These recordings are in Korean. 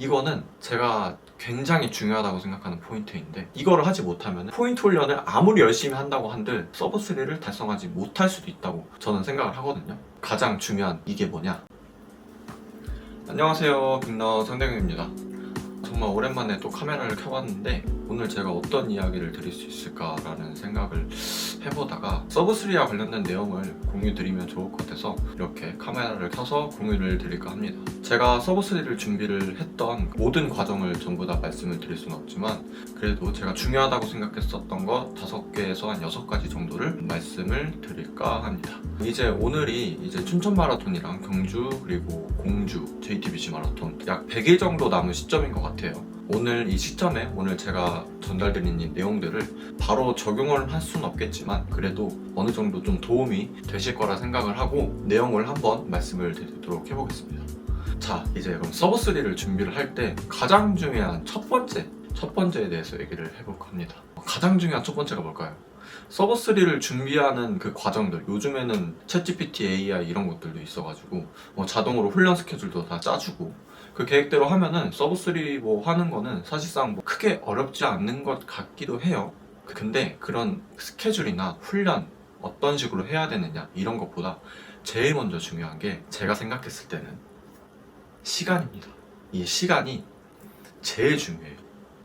이거는 제가 굉장히 중요하다고 생각하는 포인트인데, 이거를 하지 못하면 포인트 훈련을 아무리 열심히 한다고 한들 서브 3를 달성하지 못할 수도 있다고 저는 생각을 하거든요. 가장 중요한 이게 뭐냐? 안녕하세요, 빅너 성대경입니다. 정말 오랜만에 또 카메라를 켜봤는데 오늘 제가 어떤 이야기를 드릴 수 있을까라는 생각을 해보다가 서브 3와 관련된 내용을 공유 드리면 좋을 것 같아서 이렇게 카메라를 켜서 공유를 드릴까 합니다. 제가 서브 3를 준비를 했던 모든 과정을 전부 다 말씀을 드릴 수는 없지만, 그래도 제가 중요하다고 생각했었던 거 5개에서 한 6가지 정도를 말씀을 드릴까 합니다. 이제 오늘이 이제 춘천 마라톤이랑 경주 그리고 공주 JTBC 마라톤 약 100일 정도 남은 시점인 것 같아요. 오늘 이 시점에 오늘 제가 전달드린 이 내용들을 바로 적용을 할 수는 없겠지만 그래도 어느 정도 좀 도움이 되실 거라 생각을 하고 내용을 한번 말씀을 드리도록 해보겠습니다. 자, 이제 그럼 서브 3를 준비를 할 때 가장 중요한 첫 번째에 대해서 얘기를 해볼까 합니다. 가장 중요한 첫 번째가 뭘까요? 서브 3를 준비하는 그 과정들, 요즘에는 챗GPT, AI 이런 것들도 있어가지고 자동으로 훈련 스케줄도 다 짜주고 그 계획대로 하면은 서브 3 하는 거는 사실상 크게 어렵지 않는 것 같기도 해요. 근데 그런 스케줄이나 훈련 어떤 식으로 해야 되느냐 이런 것보다 제일 먼저 중요한 게 제가 생각했을 때는 시간입니다. 이 시간이 제일 중요해요.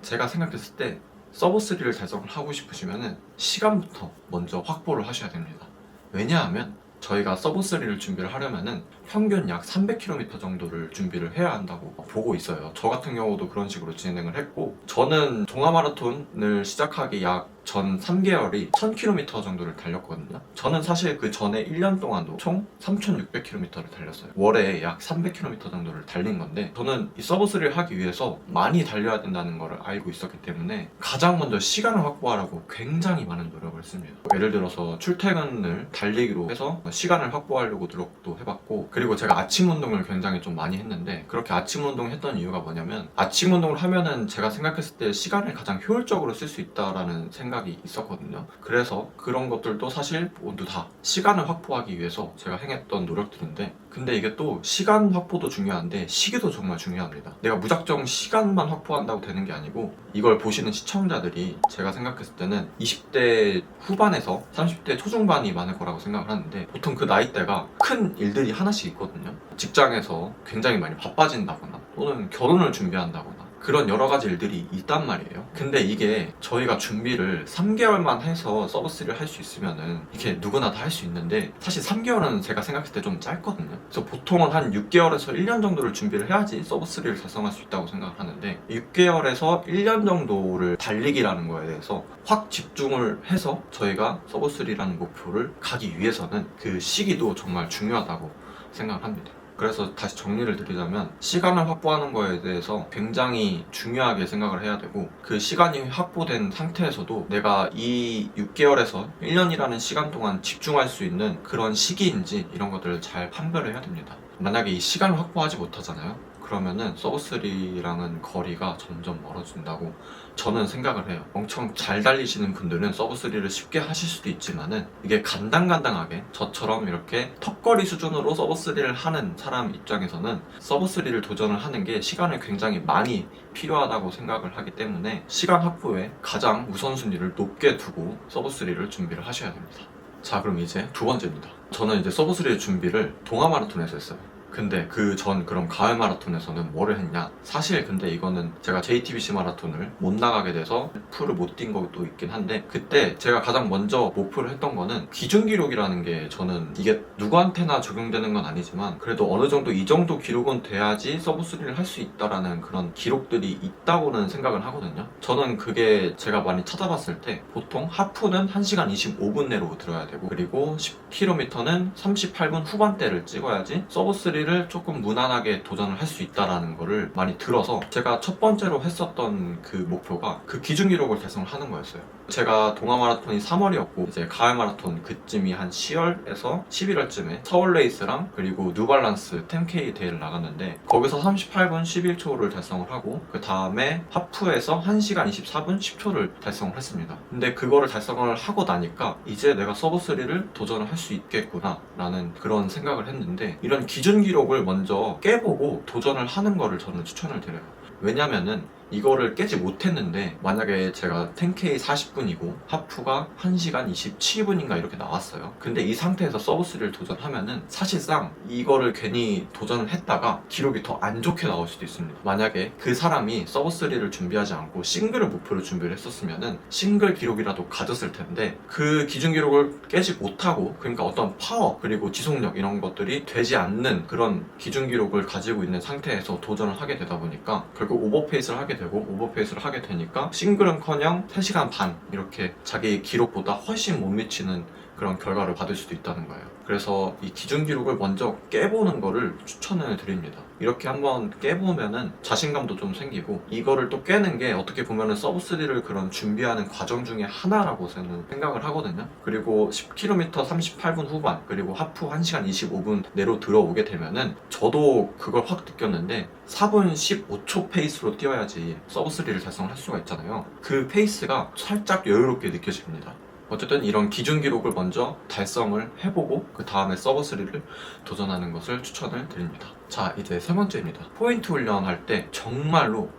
제가 생각했을 때 서브 3를 달성을 하고 싶으시면은 시간부터 먼저 확보를 하셔야 됩니다. 왜냐하면 저희가 서브 3를 준비를 하려면은 평균 약 300km 정도를 준비를 해야 한다고 보고 있어요. 저 같은 경우도 그런 식으로 진행을 했고, 저는 동아마라톤을 시작하기 약 전 3개월이 1000km 정도를 달렸거든요. 저는 사실 그 전에 1년 동안도 총 3600km를 달렸어요. 월에 약 300km 정도를 달린 건데, 저는 이 서브 3를 하기 위해서 많이 달려야 된다는 걸 알고 있었기 때문에 가장 먼저 시간을 확보하려고 굉장히 많은 노력을 했습니다. 예를 들어서 출퇴근을 달리기로 해서 시간을 확보하려고 노력도 해봤고, 그리고 제가 아침 운동을 굉장히 좀 많이 했는데, 그렇게 아침 운동을 했던 이유가 뭐냐면 아침 운동을 하면은 제가 생각했을 때 시간을 가장 효율적으로 쓸 수 있다라는 생각이 있었거든요. 그래서 그런 것들도 사실 모두 다 시간을 확보하기 위해서 제가 행했던 노력들인데, 근데 이게 또 시간 확보도 중요한데 시기도 정말 중요합니다. 내가 무작정 시간만 확보한다고 되는 게 아니고, 이걸 보시는 시청자들이 제가 생각했을 때는 20대 후반에서 30대 초중반이 많을 거라고 생각을 하는데, 보통 그 나이대가 큰 일들이 하나씩 있거든요. 직장에서 굉장히 많이 바빠진다거나 또는 결혼을 준비한다거나 그런 여러 가지 일들이 있단 말이에요. 근데 이게 저희가 준비를 3개월만 해서 서브 3를 할 수 있으면은 이게 누구나 다 할 수 있는데, 사실 3개월은 제가 생각했을 때 좀 짧거든요. 그래서 보통은 한 6개월에서 1년 정도를 준비를 해야지 서브 3를 달성할 수 있다고 생각을 하는데, 6개월에서 1년 정도를 달리기라는 거에 대해서 확 집중을 해서 저희가 서브 3라는 목표를 가기 위해서는 그 시기도 정말 중요하다고 생각을 합니다. 그래서 다시 정리를 드리자면, 시간을 확보하는 거에 대해서 굉장히 중요하게 생각을 해야 되고, 그 시간이 확보된 상태에서도 내가 이 6개월에서 1년이라는 시간 동안 집중할 수 있는 그런 시기인지 이런 것들을 잘 판별을 해야 됩니다. 만약에 이 시간을 확보하지 못하잖아요? 그러면은 서브 3랑은 거리가 점점 멀어진다고 저는 생각을 해요. 엄청 잘 달리시는 분들은 서브 3를 쉽게 하실 수도 있지만은, 이게 간당간당하게 저처럼 이렇게 턱걸이 수준으로 서브 3를 하는 사람 입장에서는 서브 3를 도전을 하는 게 시간을 굉장히 많이 필요하다고 생각을 하기 때문에 시간 확보에 가장 우선순위를 높게 두고 서브 3를 준비를 하셔야 됩니다. 자, 그럼 이제 두 번째입니다. 저는 이제 서브 3의 준비를 동아 마라톤에서 했어요. 근데 그 전 그럼 가을 마라톤에서는 뭐를 했냐? 사실 근데 이거는 제가 JTBC 마라톤을 못 나가게 돼서 풀을 못 뛴 것도 있긴 한데, 그때 제가 가장 먼저 목표를 했던 거는 기준 기록이라는 게, 저는 이게 누구한테나 적용되는 건 아니지만 그래도 어느 정도 이 정도 기록은 돼야지 서브 3를 할 수 있다라는 그런 기록들이 있다고는 생각을 하거든요. 저는 그게 제가 많이 찾아봤을 때 보통 하프는 1시간 25분 내로 들어야 되고, 그리고 10km는 38분 후반대를 찍어야지 서브 3를 조금 무난하게 도전을 할 수 있다라는 거를 많이 들어서 제가 첫 번째로 했었던 그 목표가 그 기준 기록을 달성을 하는 거였어요. 제가 동아 마라톤이 3월이었고 이제 가을 마라톤 그쯤이 한 10월에서 11월쯤에 서울 레이스랑 그리고 뉴발란스 10K 대회를 나갔는데, 거기서 38분 11초를 달성을 하고 그 다음에 하프에서 1시간 24분 10초를 달성을 했습니다. 근데 그거를 달성을 하고 나니까 이제 내가 서브 3를 도전을 할 수 있겠구나 라는 그런 생각을 했는데, 이런 기준 기록을 먼저 깨보고 도전을 하는 거를 저는 추천을 드려요. 왜냐면은 이거를 깨지 못했는데 만약에 제가 10K 40분이고 하프가 1시간 27분인가 이렇게 나왔어요. 근데 이 상태에서 서브3를 도전하면은 사실상 이거를 괜히 도전을 했다가 기록이 더 안 좋게 나올 수도 있습니다. 만약에 그 사람이 서브3를 준비하지 않고 싱글을 목표로 준비를 했었으면은 싱글 기록이라도 가졌을 텐데 그 기준 기록을 깨지 못하고, 그러니까 어떤 파워 그리고 지속력 이런 것들이 되지 않는 그런 기준 기록을 가지고 있는 상태에서 도전을 하게 되다 보니까 결국 오버페이스를 하게 되고, 오버페이스를 하게 되니까 싱글은커녕 3시간 반 이렇게 자기 기록보다 훨씬 못 미치는 그런 결과를 받을 수도 있다는 거예요. 그래서 이 기준 기록을 먼저 깨보는 거를 추천을 드립니다. 이렇게 한번 깨보면은 자신감도 좀 생기고, 이거를 또 깨는 게 어떻게 보면은 서브3를 그런 준비하는 과정 중에 하나라고 저는 생각을 하거든요. 그리고 10km 38분 후반 그리고 하프 1시간 25분 내로 들어오게 되면은 저도 그걸 확 느꼈는데 4분 15초 페이스로 뛰어야지 서브3를 달성할 수가 있잖아요. 그 페이스가 살짝 여유롭게 느껴집니다. 어쨌든 이런 기준 기록을 먼저 달성을 해보고 그 다음에 서브3를 도전하는 것을 추천을 드립니다. 자, 이제 세 번째입니다. 포인트 훈련할 때 정말로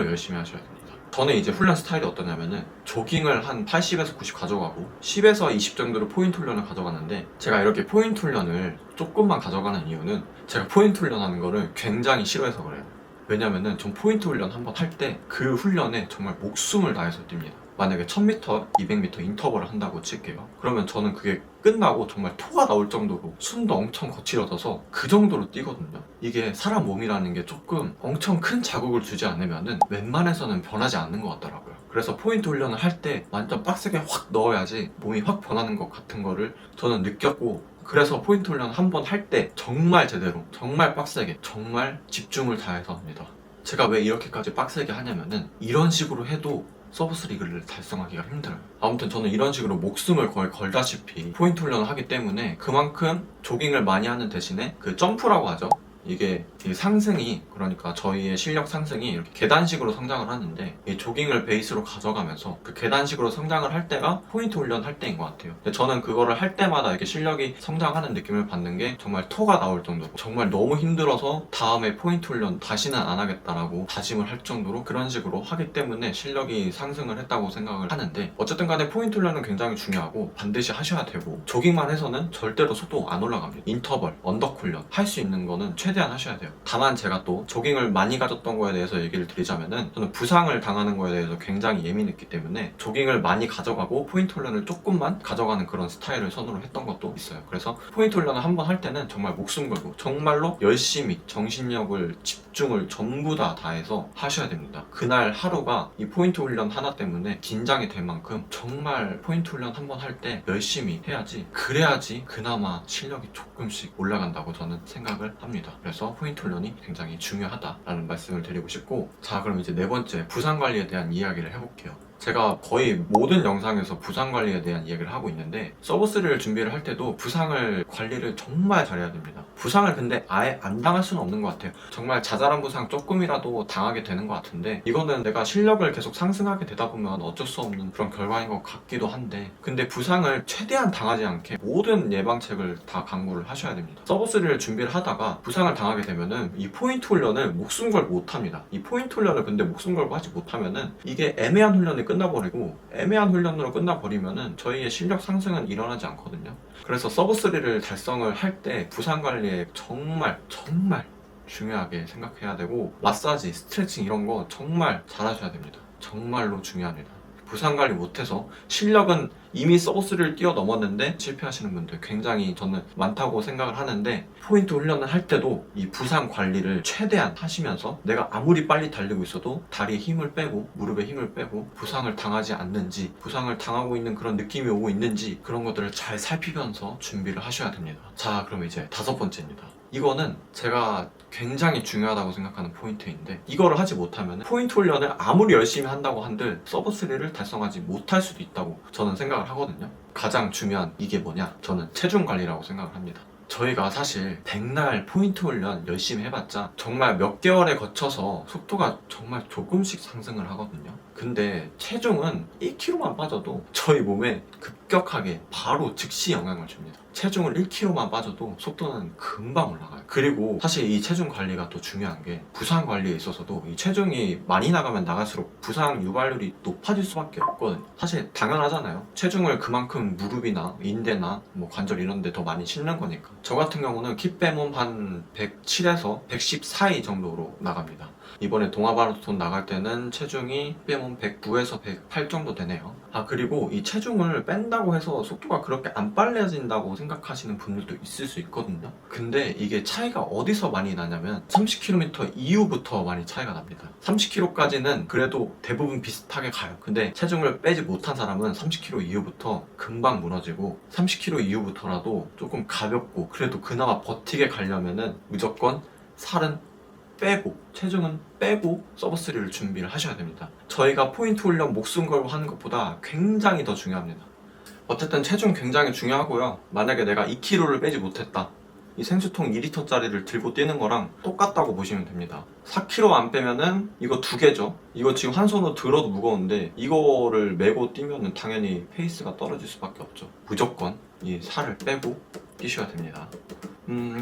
열심히 하셔야 됩니다. 저는 이제 훈련 스타일이 어떠냐면은 조깅을 한 80에서 90 가져가고 10에서 20 정도로 포인트 훈련을 가져가는데, 제가 이렇게 포인트 훈련을 조금만 가져가는 이유는 제가 포인트 훈련하는 거를 굉장히 싫어해서 그래요. 왜냐면은 전 포인트 훈련 한번 할 때 그 훈련에 정말 목숨을 다해서 뜁니다. 만약에 1000m, 200m 인터벌을 한다고 칠게요. 그러면 저는 그게 끝나고 정말 토가 나올 정도로 숨도 엄청 거칠어져서 그 정도로 뛰거든요. 이게 사람 몸이라는 게 조금 엄청 큰 자극을 주지 않으면은 웬만해서는 변하지 않는 것 같더라고요. 그래서 포인트 훈련을 할 때 완전 빡세게 확 넣어야지 몸이 확 변하는 것 같은 거를 저는 느꼈고, 그래서 포인트 훈련 한 번 할 때 정말 제대로, 정말 빡세게, 정말 집중을 다해서 합니다. 제가 왜 이렇게까지 빡세게 하냐면은 이런 식으로 해도 서브3를 달성하기가 힘들어요. 아무튼 저는 이런 식으로 목숨을 거의 걸다시피 포인트 훈련을 하기 때문에 그만큼 조깅을 많이 하는 대신에 그 점프라고 하죠. 이게 상승이, 그러니까 저희의 실력 상승이 이렇게 계단식으로 성장을 하는데, 이 조깅을 베이스로 가져가면서 그 계단식으로 성장을 할 때가 포인트 훈련할 때인 것 같아요. 근데 저는 그거를 할 때마다 이렇게 실력이 성장하는 느낌을 받는 게 정말 토가 나올 정도로, 정말 너무 힘들어서 다음에 포인트 훈련 다시는 안 하겠다라고 다짐을 할 정도로 그런 식으로 하기 때문에 실력이 상승을 했다고 생각을 하는데, 어쨌든 간에 포인트 훈련은 굉장히 중요하고 반드시 하셔야 되고, 조깅만 해서는 절대로 속도 안 올라갑니다. 인터벌, 언덕 훈련 할 수 있는 거는 최대한 하셔야 돼요. 다만 제가 또 조깅을 많이 가졌던 거에 대해서 얘기를 드리자면은, 저는 부상을 당하는 거에 대해서 굉장히 예민했기 때문에 조깅을 많이 가져가고 포인트 훈련을 조금만 가져가는 그런 스타일을 선호를 했던 것도 있어요. 그래서 포인트 훈련을 한번 할 때는 정말 목숨 걸고 정말로 열심히 정신력을, 집중을 전부 다 다해서 하셔야 됩니다. 그날 하루가 이 포인트 훈련 하나 때문에 긴장이 될 만큼 정말 포인트 훈련 한번 할 때 열심히 해야지, 그래야지 그나마 실력이 조금씩 올라간다고 저는 생각을 합니다. 그래서 포인트 훈련이 굉장히 중요하다라는 말씀을 드리고 싶고, 자, 그럼 이제 네 번째, 부상 관리에 대한 이야기를 해볼게요. 제가 거의 모든 영상에서 부상 관리에 대한 이야기를 하고 있는데, 서브3를 준비를 할 때도 부상을 관리를 정말 잘해야 됩니다. 부상을 근데 아예 안 당할 수는 없는 것 같아요. 정말 자잘한 부상 조금이라도 당하게 되는 것 같은데, 이거는 내가 실력을 계속 상승하게 되다 보면 어쩔 수 없는 그런 결과인 것 같기도 한데, 근데 부상을 최대한 당하지 않게 모든 예방책을 다 강구를 하셔야 됩니다. 서브3를 준비를 하다가 부상을 당하게 되면은 이 포인트 훈련을 목숨 걸고 못합니다. 이 포인트 훈련을 근데 목숨 걸고 하지 못하면은 이게 애매한 훈련이 끝나버리고, 애매한 훈련으로 끝나버리면은 저희의 실력 상승은 일어나지 않거든요. 그래서 서브3를 달성을 할 때 부상 관리에 정말 중요하게 생각해야 되고, 마사지, 스트레칭 이런 거 정말 잘하셔야 됩니다. 정말로 중요합니다. 부상 관리 못해서 실력은 이미 서브3를 뛰어넘었는데 실패하시는 분들 굉장히 저는 많다고 생각을 하는데, 포인트 훈련을 할 때도 이 부상 관리를 최대한 하시면서 내가 아무리 빨리 달리고 있어도 다리에 힘을 빼고 무릎에 힘을 빼고 부상을 당하지 않는지, 부상을 당하고 있는 그런 느낌이 오고 있는지, 그런 것들을 잘 살피면서 준비를 하셔야 됩니다. 자, 그럼 이제 다섯 번째입니다. 이거는 제가 굉장히 중요하다고 생각하는 포인트인데, 이거를 하지 못하면 포인트 훈련을 아무리 열심히 한다고 한들 서브3를 달성하지 못할 수도 있다고 저는 생각을 하거든요. 가장 중요한 이게 뭐냐? 저는 체중 관리라고 생각을 합니다. 저희가 사실 백날 포인트 훈련 열심히 해봤자 정말 몇 개월에 거쳐서 속도가 정말 조금씩 상승을 하거든요. 근데 체중은 1kg만 빠져도 저희 몸에 급격하게 바로 즉시 영향을 줍니다. 체중을 1kg만 빠져도 속도는 금방 올라가요. 그리고 사실 이 체중 관리가 또 중요한 게 부상 관리에 있어서도 이 체중이 많이 나가면 나갈수록 부상 유발률이 높아질 수밖에 없거든요. 사실 당연하잖아요. 체중을 그만큼 무릎이나 인대나 뭐 관절 이런 데 더 많이 싣는 거니까. 저 같은 경우는 키 빼몸 한 107에서 110 사이 정도로 나갑니다. 이번에 동아마라톤 나갈 때는 체중이 빼면 109에서 108 정도 되네요. 그리고 이 체중을 뺀다고 해서 속도가 그렇게 안 빨라진다고 생각하시는 분들도 있을 수 있거든요. 근데 이게 차이가 어디서 많이 나냐면 30km 이후부터 많이 차이가 납니다. 30km까지는 그래도 대부분 비슷하게 가요. 근데 체중을 빼지 못한 사람은 30km 이후부터 금방 무너지고 30km 이후부터라도 조금 가볍고 그래도 그나마 버티게 가려면은 무조건 살은 빼고 체중은 빼고 서브3를 준비를 하셔야 됩니다. 저희가 포인트 훈련 목숨 걸고 하는 것보다 굉장히 더 중요합니다. 어쨌든 체중 굉장히 중요하고요. 만약에 내가 2kg를 빼지 못했다, 이 생수통 2리터짜리를 들고 뛰는 거랑 똑같다고 보시면 됩니다. 4kg 안 빼면은 이거 2개죠. 이거 지금 한 손으로 들어도 무거운데 이거를 메고 뛰면은 당연히 페이스가 떨어질 수밖에 없죠. 무조건 이 살을 빼고 뛰셔야 됩니다.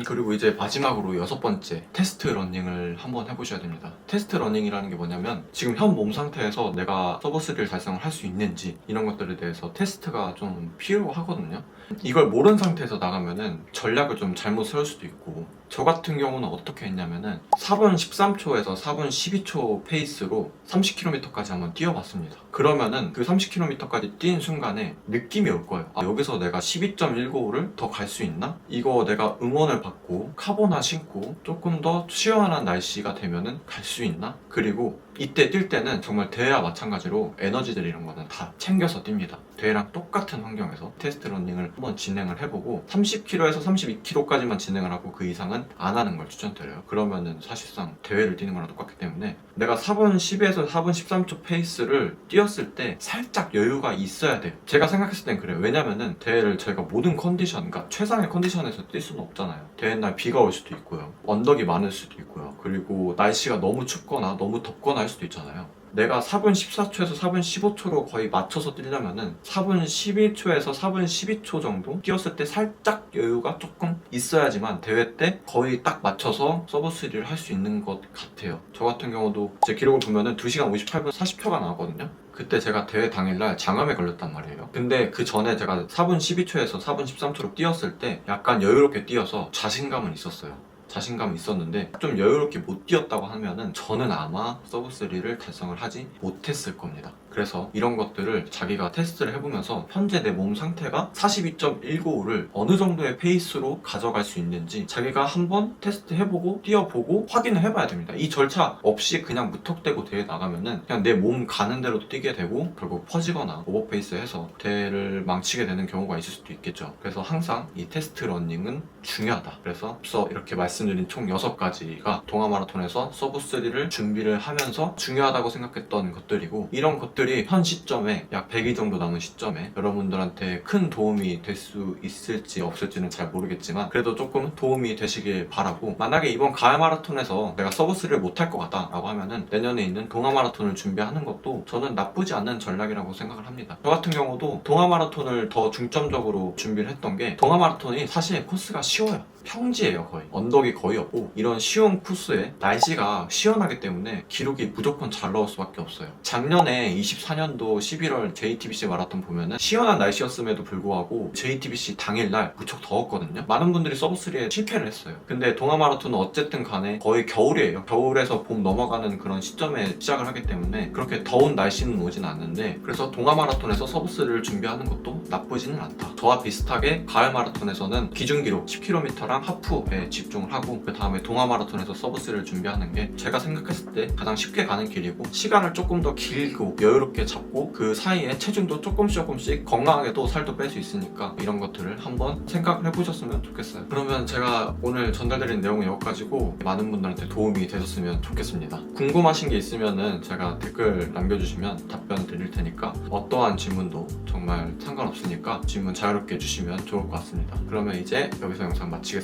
그리고 이제 마지막으로 6번째 테스트 러닝을 한번 해보셔야 됩니다. 테스트 러닝이라는 게 뭐냐면 지금 현 몸 상태에서 내가 서브3를 달성을 할 수 있는지 이런 것들에 대해서 테스트가 좀 필요하거든요. 이걸 모르는 상태에서 나가면은 전략을 좀 잘못 세울 수도 있고, 저 같은 경우는 어떻게 했냐면은 4분 13초에서 4분 12초 페이스로 30km까지 한번 뛰어봤습니다. 그러면은 그 30km까지 뛴 순간에 느낌이 올 거예요. 여기서 내가 12.195를 더 갈 수 있나? 이거 내가 응원을 받고 카보나 신고 조금 더 시원한 날씨가 되면은 갈 수 있나? 그리고 이때 뛸 때는 정말 대회와 마찬가지로 에너지들 이런 거는 다 챙겨서 뜁니다. 대회랑 똑같은 환경에서 테스트 러닝을 한번 진행을 해보고 30km에서 32km까지만 진행을 하고 그 이상은 안 하는 걸 추천드려요. 그러면은 사실상 대회를 뛰는 거랑 똑같기 때문에 내가 4분 10에서 4분 13초 페이스를 뛰었을 때 살짝 여유가 있어야 돼요. 제가 생각했을 땐 그래요. 왜냐면은 대회를 저희가 모든 컨디션, 그러니까 최상의 컨디션에서 뛸 수는 없잖아요. 대회 날 비가 올 수도 있고요. 언덕이 많을 수도 있고요. 그리고 날씨가 너무 춥거나 너무 덥거나 할 수도 있잖아요. 내가 4분 14초에서 4분 15초로 거의 맞춰서 뛰려면은 4분 11초에서 4분 12초 정도 뛰었을 때 살짝 여유가 조금 있어야지만 대회 때 거의 딱 맞춰서 서브3를 할 수 있는 것 같아요. 저 같은 경우도 제 기록을 보면은 2시간 58분 40초가 나왔거든요. 그때 제가 대회 당일날 장암에 걸렸단 말이에요. 근데 그 전에 제가 4분 12초에서 4분 13초로 뛰었을 때 약간 여유롭게 뛰어서 자신감은 있었어요. 자신감이 있었는데 좀 여유롭게 못 뛰었다고 하면은 저는 아마 서브3를 달성을 하지 못했을 겁니다. 그래서 이런 것들을 자기가 테스트를 해보면서 현재 내 몸 상태가 42.195를 어느 정도의 페이스로 가져갈 수 있는지 자기가 한번 테스트 해보고 뛰어보고 확인을 해봐야 됩니다. 이 절차 없이 그냥 무턱대고 대회 나가면은 그냥 내 몸 가는 대로 뛰게 되고 결국 퍼지거나 오버페이스 해서 대회를 망치게 되는 경우가 있을 수도 있겠죠. 그래서 항상 이 테스트 러닝은 중요하다. 그래서 앞서 이렇게 말씀드린 총 6가지가 동아마라톤에서 서브3를 준비를 하면서 중요하다고 생각했던 것들이고, 이런 것들이 현 시점에 약 100일 정도 남은 시점에 여러분들한테 큰 도움이 될 수 있을지 없을지는 잘 모르겠지만 그래도 조금 도움이 되시길 바라고, 만약에 이번 가을 마라톤에서 내가 서브3를 못할 것 같다 라고 하면은 내년에 있는 동아마라톤을 준비하는 것도 저는 나쁘지 않은 전략이라고 생각을 합니다. 저 같은 경우도 동아마라톤을 더 중점적으로 준비를 했던 게, 동아마라톤이 사실 코스가 쉬워요. 평지예요. 거의 언덕이 거의 없고 이런 쉬운 코스에 날씨가 시원하기 때문에 기록이 무조건 잘 나올 수밖에 없어요. 작년에 24년도 11월 JTBC 마라톤 보면은 시원한 날씨였음에도 불구하고 JTBC 당일날 무척 더웠거든요. 많은 분들이 서브3에 실패를 했어요. 근데 동아마라톤은 어쨌든 간에 거의 겨울이에요. 겨울에서 봄 넘어가는 그런 시점에 시작을 하기 때문에 그렇게 더운 날씨는 오진 않는데, 그래서 동아마라톤에서 서브3를 준비하는 것도 나쁘지는 않다. 저와 비슷하게 가을 마라톤에서는 기준기록 10km랑 하프에 집중을 하고 그 다음에 동아마라톤에서 서브3를 준비하는 게 제가 생각했을 때 가장 쉽게 가는 길이고, 시간을 조금 더 길고 여유롭게 잡고 그 사이에 체중도 조금씩 건강하게도 살도 뺄 수 있으니까 이런 것들을 한번 생각을 해보셨으면 좋겠어요. 그러면 제가 오늘 전달드린 내용은 여기까지고 많은 분들한테 도움이 되셨으면 좋겠습니다. 궁금하신 게 있으면은 제가 댓글 남겨주시면 답변 드릴 테니까 어떠한 질문도 정말 상관없으니까 질문 자유롭게 해주시면 좋을 것 같습니다. 그러면 이제 여기서 영상 마치겠습니다.